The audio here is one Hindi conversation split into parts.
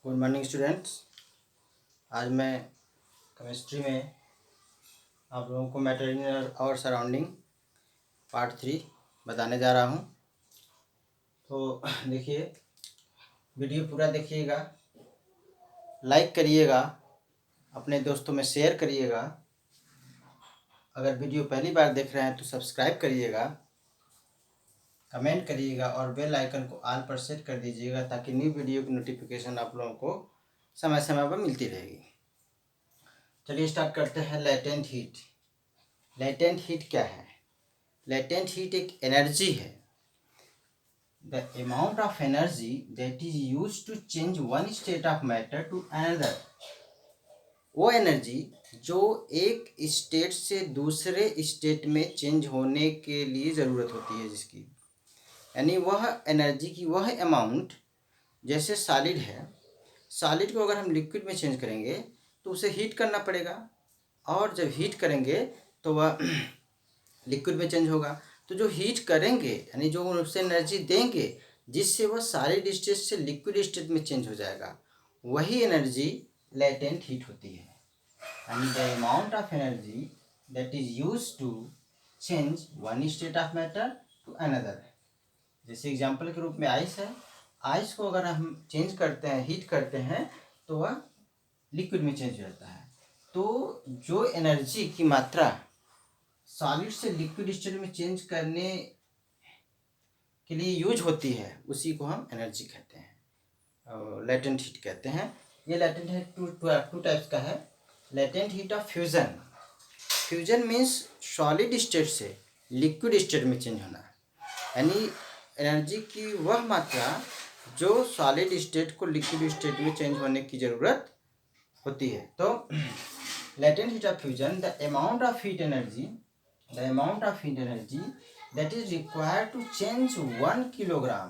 Good morning students. आज मैं केमिस्ट्री में आप लोगों को मैटेरियल और सराउंडिंग पार्ट 3 बताने जा रहा हूं। तो देखिए, वीडियो पूरा देखिएगा, लाइक करिएगा, अपने दोस्तों में शेयर करिएगा। अगर वीडियो पहली बार देख रहे हैं तो सब्सक्राइब करिएगा, कमेंट करिएगा और बेल आइकन को ऑल पर सेट कर दीजिएगा ताकि न्यू वीडियो की नोटिफिकेशन आप लोगों को समय समय पर मिलती रहेगी। चलिए स्टार्ट करते हैं। Latent heat. लेटेंट हीट क्या है? लेटेंट हीट एक एनर्जी है, the amount of energy that is use to change one state of matter to another. वो एनर्जी जो एक स्टेट से दूसरे स्टेट में चेंज होने के लिए ज़रूरत होती है, जिसकी यानी वह एनर्जी की वह अमाउंट, जैसे सॉलिड है, सॉलिड को अगर हम लिक्विड में चेंज करेंगे तो उसे हीट करना पड़ेगा, और जब हीट करेंगे तो वह लिक्विड में चेंज होगा। तो जो हीट करेंगे यानी जो उसे एनर्जी देंगे जिससे वह सॉलिड स्टेट से लिक्विड स्टेट में चेंज हो जाएगा, वही एनर्जी लेटेंट हीट होती है। यानी the amount of energy that is use to change one state of matter to another. जैसे एग्जांपल के रूप में आइस है, आइस को अगर हम चेंज करते हैं, हीट करते हैं, तो वह लिक्विड में चेंज हो जाता है। तो जो एनर्जी की मात्रा सॉलिड से लिक्विड स्टेट में चेंज करने के लिए यूज होती है, उसी को हम एनर्जी कहते हैं, लेटेंट हीट कहते हैं। ये लेटेंट हीट टू टाइप्स का है। Latent heat of fusion. Fusion means solid state से लिक्विड स्टेट में चेंज होना, यानी एनर्जी की वह मात्रा जो सॉलिड स्टेट को लिक्विड स्टेट में चेंज होने की ज़रूरत होती है। तो latent heat of fusion, the amount of heat energy that is required to change 1 kilogram,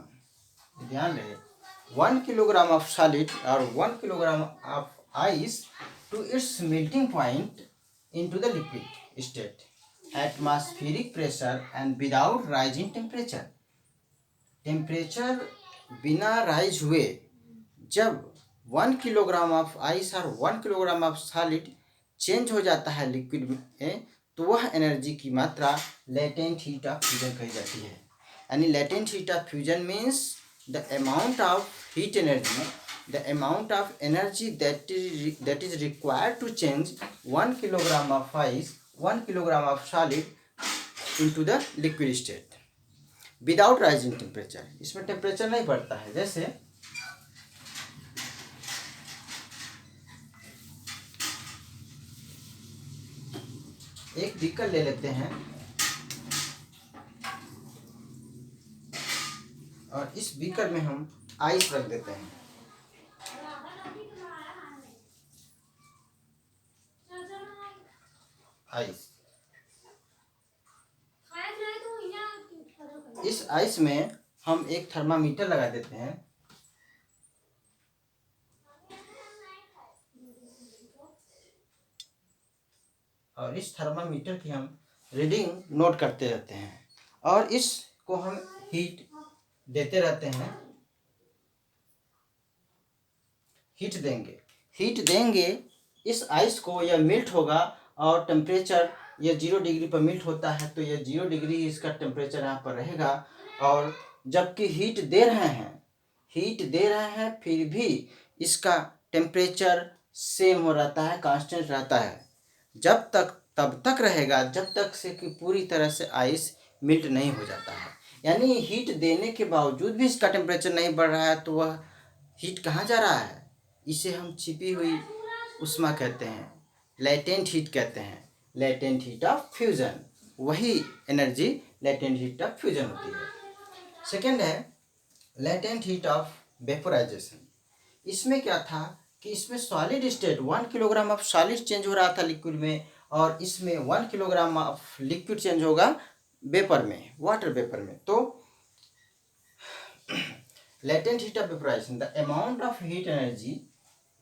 ध्यान रहे, 1 kilogram of solid or 1 kilogram of ice to its melting point into the liquid state, atmospheric pressure and without rising temperature। Temperature बिना राइज हुए जब 1 किलोग्राम ऑफ आइस और 1 किलोग्राम ऑफ सॉलिड चेंज हो जाता है लिक्विड में, तो वह एनर्जी की मात्रा लेटेंट हीट ऑफ फ्यूजन कही जाती है। यानी latent heat of fusion means the amount of heat energy, the amount of energy that is required to change 1 kilogram of ice, 1 kilogram of solid into the liquid state without rising temperature. इसमें टेम्परेचर नहीं बढ़ता है। जैसे एक बीकर ले लेते हैं और इस बीकर में हम आइस रख देते हैं। आइस, इस आइस में हम एक थर्मामीटर लगा देते हैं और इस थर्मामीटर की हम रीडिंग नोट करते रहते हैं और इसको हम हीट देते रहते हैं। हीट देंगे इस आइस को, यह मिल्ट होगा और टेम्परेचर यह 0 डिग्री पर मिल्ट होता है, तो यह 0 डिग्री इसका टेम्परेचर यहाँ पर रहेगा। और जबकि हीट दे रहे हैं फिर भी इसका टेम्परेचर सेम हो रहता है, कांस्टेंट रहता है, तब तक रहेगा जब तक से कि पूरी तरह से आइस मिल्ट नहीं हो जाता है। यानी हीट देने के बावजूद भी इसका टेम्परेचर नहीं बढ़ रहा है, तो वह हीट कहाँ जा रहा है? इसे हम छिपी हुई उष्मा कहते हैं, लेटेंट हीट कहते हैं, लेटेंट हीट ऑफ फ्यूजन। वही energy latent heat of fusion होती है। सेकेंड है लेटेंट हीट ऑफ वेपोराइजेशन। इसमें क्या था कि इसमें solid state 1 kilogram of solid change हो रहा था लिक्विड में, और इसमें 1 किलोग्राम ऑफ लिक्विड चेंज होगा वेपर में, वाटर वेपर में। तो latent heat of vaporization, the amount of heat energy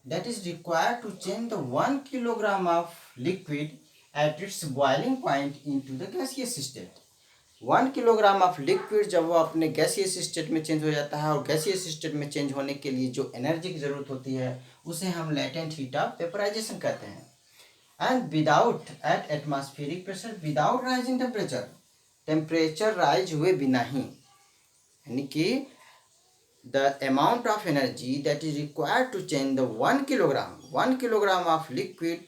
that is required to change the 1 kilogram of liquid at its boiling point into the gaseous state। 1 kilogram of liquid जब वो अपने गैसियस स्टेट में चेंज हो जाता है, और गैसियस स्टेट में चेंज होने के लिए जो एनर्जी की ज़रूरत होती है उसे हम लेटेंट हीट ऑफ वेपराइजेशन कहते हैं। And without at atmospheric pressure, without rising temperature, temperature rise हुए बिना ही, यानी कि the amount of energy that is required to change the 1 kilogram of liquid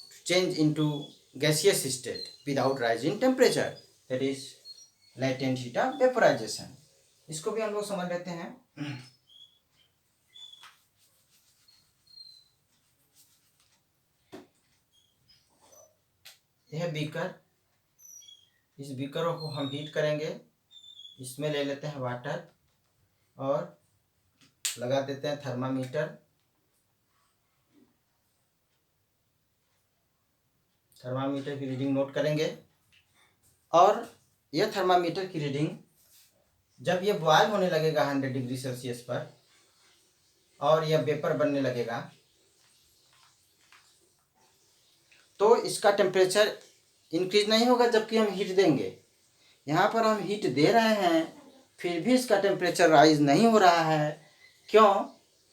to change into gaseous state without rising temperature, that is latent heat of vaporization। इसको भी हम लोग समझ लेते हैं। यह बीकर, इस बीकर को हम हीट करेंगे, इसमें ले लेते हैं वाटर और लगा देते हैं थर्मामीटर। थर्मामीटर की रीडिंग नोट करेंगे, और यह थर्मामीटर की रीडिंग जब यह बॉयल होने लगेगा 100 डिग्री सेल्सियस पर और यह वेपर बनने लगेगा, तो इसका टेम्परेचर इंक्रीज नहीं होगा जबकि हम हीट देंगे। यहाँ पर हम हीट दे रहे हैं फिर भी इसका टेम्परेचर राइज नहीं हो रहा है। क्यों?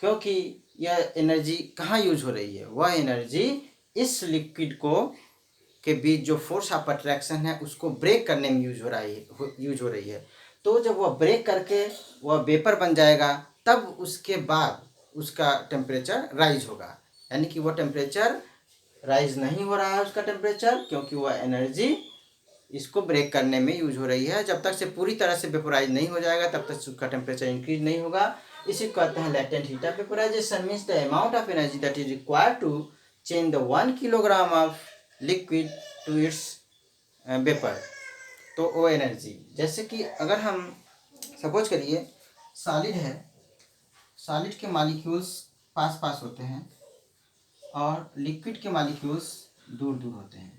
क्योंकि यह एनर्जी कहाँ यूज हो रही है? वह एनर्जी इस लिक्विड को के बीच जो फोर्स ऑफ अट्रैक्शन है उसको ब्रेक करने में यूज हो रही है। तो जब वह ब्रेक करके वह वेपर बन जाएगा तब उसके बाद उसका टेम्परेचर राइज होगा, यानी कि वह टेम्परेचर राइज नहीं हो रहा है उसका टेम्परेचर, क्योंकि वह एनर्जी इसको ब्रेक करने में यूज हो रही है। जब तक से पूरी तरह से वेपोराइज नहीं हो जाएगा तब तक उसका टेम्परेचर इंक्रीज नहीं होगा। इसी को कहते हैं latent heat of vaporisation, means the amount of energy that is required to change the 1 kilogram of liquid to its vapour. तो वो एनर्जी, जैसे कि अगर हम सपोज करिए सॉलिड है, सॉलिड के मॉलिक्यूल्स पास पास होते हैं और लिक्विड के मॉलिक्यूल्स दूर दूर होते हैं,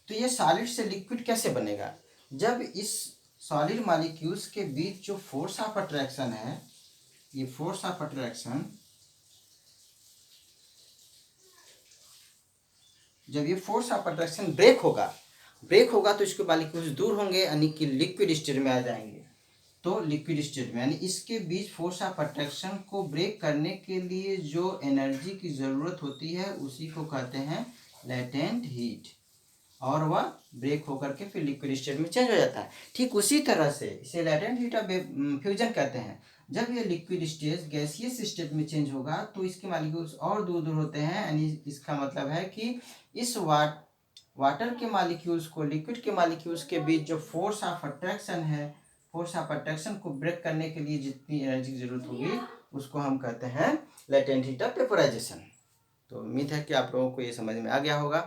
तो ये सॉलिड से लिक्विड कैसे बनेगा? जब इस सॉलिड मॉलिक्यूल्स के बीच जो फोर्स ऑफ अट्रैक्शन है, ये फोर्स ऑफ अट्रैक्शन जब ये फोर्स ऑफ अट्रैक्शन ब्रेक होगा तो इसके मॉलिक्यूल्स दूर होंगे, यानी कि लिक्विड स्टेट में आ जाएंगे। तो लिक्विड स्टेट में यानी इसके बीच फोर्स ऑफ अट्रैक्शन को ब्रेक करने के लिए जो एनर्जी की ज़रूरत होती है उसी को कहते हैं लेटेंट हीट, और वह ब्रेक होकर के फिर लिक्विड स्टेट में चेंज हो जाता है। ठीक उसी तरह से इसे लेटेंट हीट ऑफ फ्यूजन कहते हैं। जब ये लिक्विड स्टेट गैसियस स्टेट में चेंज होगा तो इसके मॉलिक्यूल्स और दूर दूर होते हैं, यानी इसका मतलब है कि इस वाटर के मॉलिक्यूल्स को लिक्विड के मॉलिक्यूल्स के बीच जो फोर्स ऑफ अट्रैक्शन है, फोर्स ऑफ अट्रैक्शन को ब्रेक करने के लिए जितनी एनर्जी की जरूरत होगी उसको हम कहते हैं लेटेंट हीट ऑफ वेपोराइजेशन। तो उम्मीद है कि आप लोगों को ये समझ में आ गया होगा।